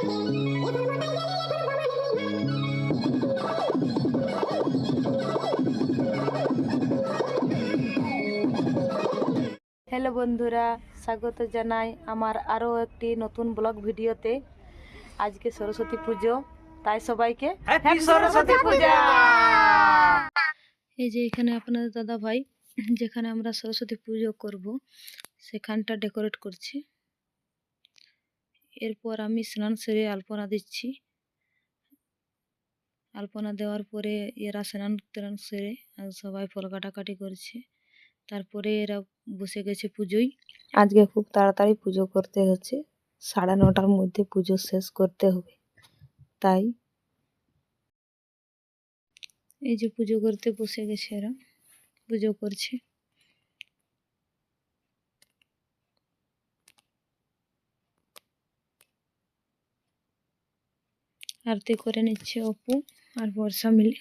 Hello বন্ধুরা, স্বাগত জানাই আমার আরও একটি নতুন ব্লগ ভিডিওতে। আজকে সরস্বতী পুজো, তাই সবাইকে হ্যাপি সরস্বতী পূজা। এই যে এখানে আপনাদের দাদা ভাই যেখানে আমরা সরস্বতী পুজো করব সেখানটা ডেকোরেট করছি। এরপর আমি স্নান সেরে আলপনা দিচ্ছি। আলপনা দেওয়ার পরে এরা স্নান টান সেরে সবাই ফল কাটাকাটি করছে। তারপরে এরা বসে গেছে পুজোয়। আজকে খুব তাড়াতাড়ি পুজো করতে হচ্ছে, 9:30টার মধ্যে পুজো শেষ করতে হবে। তাই এই যে পুজো করতে বসে গেছে, এরা পুজো করছে। আরতি করে নিচ্ছে অপু আর বর্ষা মিলে।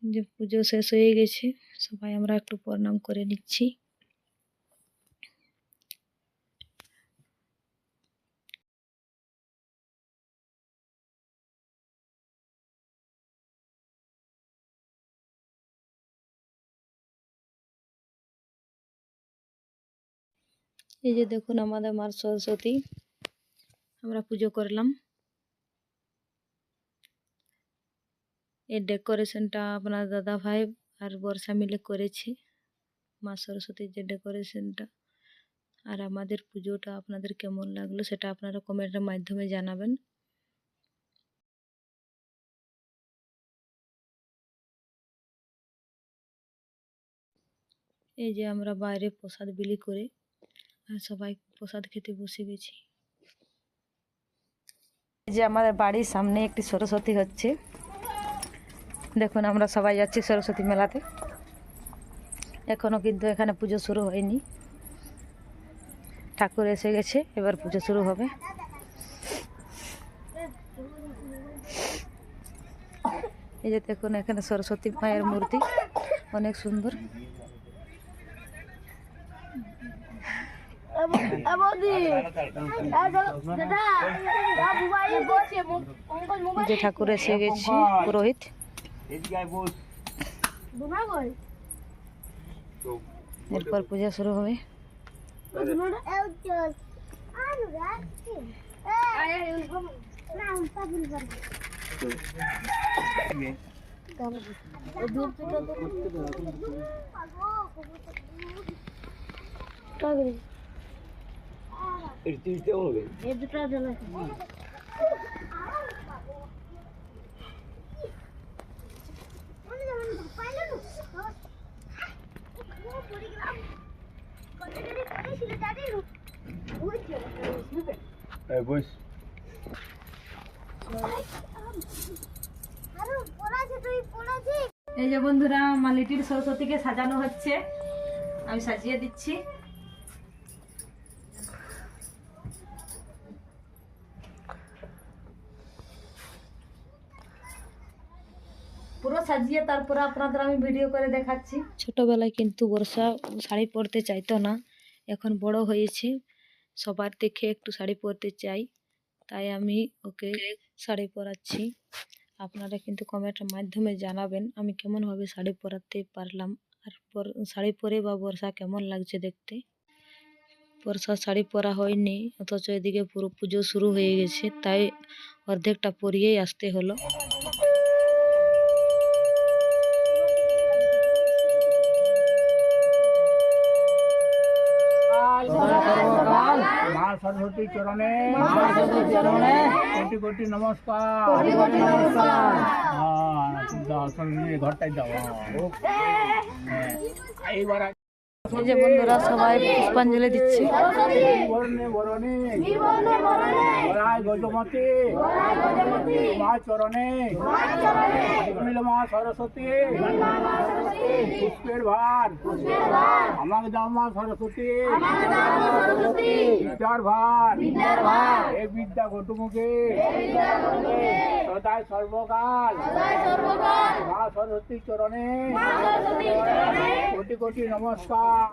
যে পুজো শেষ হয়ে গেছে, সবাই আমরা একটু প্রণাম করে নিচ্ছি। এই যে দেখুন আমাদের মা সরস্বতী, আমরা পুজো করলাম। এই ডেকোরেশনটা আপনার দাদা ভাই আর বর্ষা মিলে করেছে, মা সরস্বতীর যে ডেকোরেশনটা। আর আমাদের পুজোটা আপনাদের কেমন লাগলো সেটা আপনারা কমেন্টের মাধ্যমে জানাবেন। এই যে আমরা বাইরে প্রসাদ বিলি করে আর সবাই প্রসাদ খেতে বসে গেছি। এই যে আমাদের বাড়ির সামনে একটি সরস্বতী হচ্ছে, দেখুন আমরা সবাই যাচ্ছি সরস্বতী মেলাতে। এখনো কিন্তু এখানে পুজো শুরু হয়নি, ঠাকুর এসে গেছে, এবার পুজো শুরু হবে। এই যে দেখুন এখানে সরস্বতী মায়ের মূর্তি অনেক সুন্দর। যে ঠাকুর এসে গেছে পুরোহিত। এরপর পূজা শুরু হবে। এই যে বন্ধুরা মা লিটিল সরস্বতীকে সাজানো হচ্ছে, আমি সাজিয়ে দিচ্ছি। পুরো সাজিয়ে তারপরে আপনাদের আমি ভিডিও করে দেখাচ্ছি। ছোটবেলায় কিন্তু বর্ষা শাড়ি পরতে চাইতো না, এখন বড় হয়েছে, সবার দেখে একটু শাড়ি পরতে চাই, তাই আমি ওকে শাড়ি পরাচ্ছি। আপনারা কিন্তু কমেন্টের মাধ্যমে জানাবেন আমি কেমনভাবে শাড়ি পরাতে পারলাম, আর শাড়ি পরে বা বর্ষা কেমন লাগছে দেখতে। বর্ষা শাড়ি পরা হয়নি, অথচ এদিকে পুরো পুজো শুরু হয়ে গেছে, তাই অর্ধেকটা পরিয়েই আসতে হলো। মা সরস্বতী চরণে কোটি কোটি নমস্কার। ঘরটাই দাও। এইবার এই যে বন্ধুরা সবাই পুষ্পাঞ্জলি দিচ্ছে। গজমতী মা চরণে মা সরস্বতী পুষ্পের ভার আমাকে দাও মা সরস্বতী বিদ্যার ভার এই বিদ্যা গটুমুখে সদায় সর্বকাল মা সরস্বতী চরণে কোটি কোটি নমস্কার।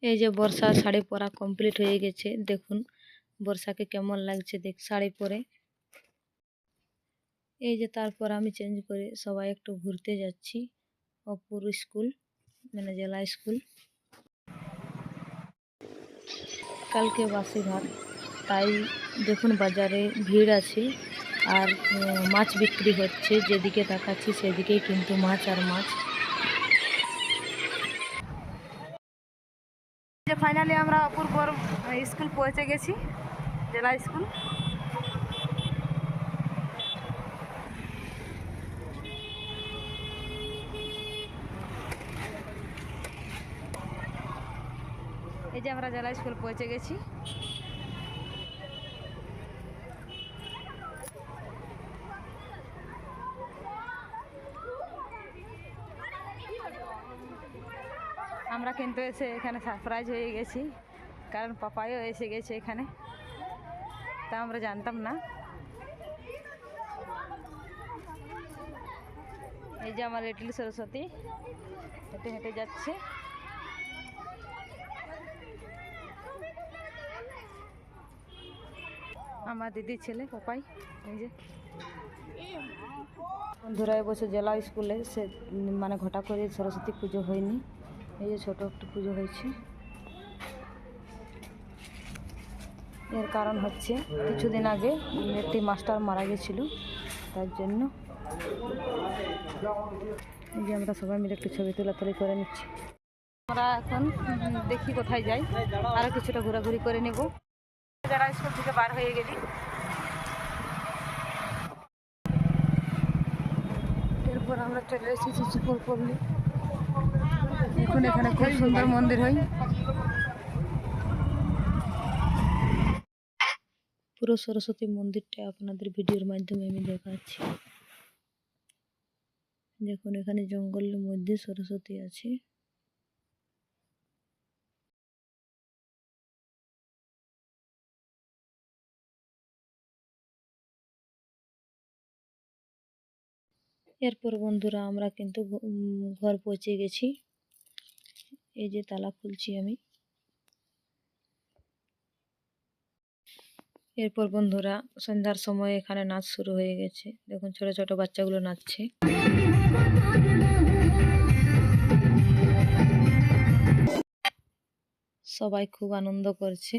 এই যে বর্ষার শাড়ি পরা কমপ্লিট হয়ে গেছে। দেখুন বর্ষাকে কেমন লাগছে দেখ শাড়ি পরে। এই যে তারপর আমি চেঞ্জ করে সবাই একটু ঘুরতে যাচ্ছি অপুর স্কুল, মানে জেলা স্কুল। কালকে বাসি ভাত, তাই দেখুন বাজারে ভিড় আছে আর মাছ বিক্রি হচ্ছে। যেদিকে তাকাচ্ছি সেদিকেই কিন্তু মাছ আর মাছ। যে ফাইনালি আমরা অপূর্বর স্কুল পৌঁছে গেছি, জেলা স্কুল। এই যে আমরা জেলা স্কুল পৌঁছে গেছি। আমরা কিন্তু এসে এখানে সারপ্রাইজ হয়ে গেছি, কারণ পাপাইও এসে গেছে এখানে, তা আমরা জানতাম না। এই যে আমার লিটল সরস্বতী হেঁটে হেঁটে যাচ্ছে। আমার দিদির ছেলে পাপাই। এই যে বন্ধুরা এবছর জেলা স্কুলে সে মানে ঘটা করে সরস্বতী পুজো হয়নি। এই যে ছোট একটু পুজো হয়েছে। এর কারণ হচ্ছে কিছুদিন আগে একটি মাস্টার মারা গেছিল, তার জন্য। এই যে আমরা সবাই মিলে একটু ছবি তোলাতুলি করে নিচ্ছি। আমরা এখন দেখি কোথায় যাই, আরও কিছুটা ঘোরাঘুরি করে নেব। যারা স্কুল থেকে বার হয়ে গেলি, এরপর আমরা চলে এসেছি চিকুরপল্লী। এখন এখানে খুব সুন্দর মন্দির হয়। পুরো সরস্বতী মন্দিরটা আপনাদের ভিডিওর মাধ্যমে আমি দেখাচ্ছি। দেখুন এখানে জঙ্গলের মধ্যে সরস্বতী আছে। এরপর বন্ধুরা আমরা কিন্তু ঘর পৌঁছে গেছি। এই যে তালা খুলছি আমি। এরপর বন্ধুরা সন্ধ্যার সময় এখানে নাচ শুরু হয়ে গেছে। দেখুন ছোট ছোট বাচ্চাগুলো নাচছে। সবাই খুব আনন্দ করছে।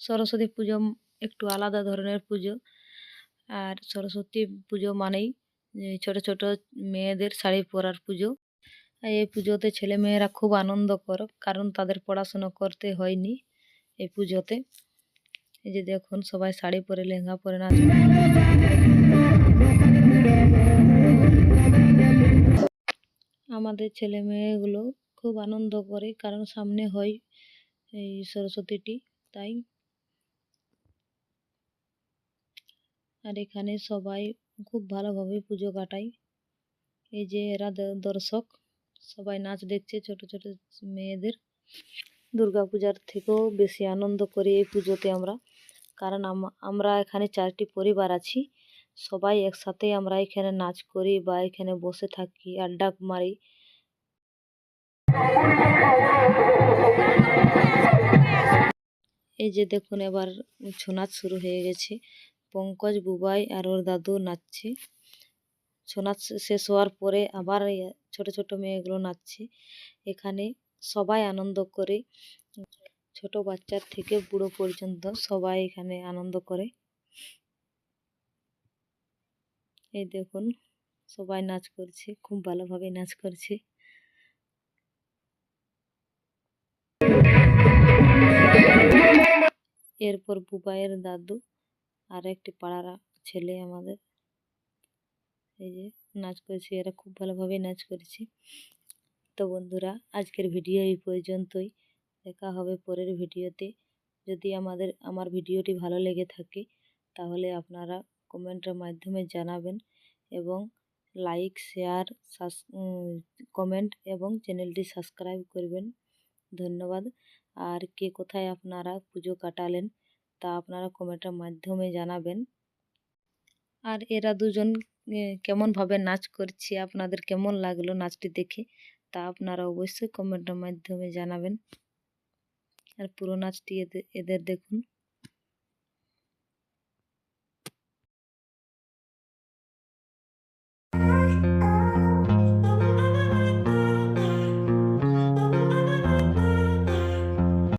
সরস্বতী পুজো একটু আলাদা ধরনের পুজো, আর সরস্বতী পুজো মানেই ছোট ছোট মেয়েদের শাড়ি পরার পুজো। এই পুজোতে ছেলে মেয়েরা খুব আনন্দ করে, কারণ তাদের পড়াশুনো করতে হয়নি এই পুজোতে। এই যে দেখুন সবাই শাড়ি পরে লেহেঙ্গা পরে নাচ। আমাদের ছেলে মেয়েগুলো খুব আনন্দ করে, কারণ সামনে হয় এই সরস্বতীটি, তাই। আর এখানে সবাই খুব ভালোভাবে পুজো কাটায়। এই যে এরা দর্শক সবাই নাচ দেখছে, ছোট ছোট মেয়েদের। দুর্গাপূজার থেকেও বেশি আনন্দ করি এই পুজোতে আমরা, কারণ আমরা এখানে 4টি পরিবার আছি। সবাই একসাথে আমরা এখানে নাচ করি বা এখানে বসে থাকি, আড্ডা মারি। এই যে দেখুন এবার ছৌ নাচ শুরু হয়ে গেছে। পঙ্কজ, বুবাই আর ওর দাদু নাচছে। ছৌ নাচ শেষ হওয়ার পরে আবার ছোট ছোট মেয়েগুলো নাচছে। এখানে সবাই আনন্দ করে, ছোট বাচ্চার থেকে বুড়ো পর্যন্ত সবাই এখানে আনন্দ করে। এই দেখুন সবাই নাচ করছে, খুব ভালোভাবে নাচ করছে। এরপর বুবাইয়ের দাদু আর একটি পাড়ার ছেলে আমাদের, এই যে নাচ করছে। এরা খুব ভালোভাবে নাচ করছে। তো বন্ধুরা আজকের ভিডিও এই পর্যন্তই। দেখা হবে পরের ভিডিওতে। যদি আমার ভিডিওটি ভালো লেগে থাকে তাহলে আপনারা কমেন্টের মাধ্যমে জানাবেন, এবং লাইক, শেয়ার, কমেন্ট এবং চ্যানেলটি সাবস্ক্রাইব করবেন। ধন্যবাদ। আর কে কোথায় আপনারা পুজো কাটালেন তা আপনারা কমেন্টের মাধ্যমে জানাবেন। আর এরা দুজন কেমনভাবে নাচ করছে, আপনাদের কেমন লাগলো নাচটি দেখে তা আপনারা অবশ্যই কমেন্টের মাধ্যমে জানাবেন। আর পুরো নাচটি এদের দেখুন।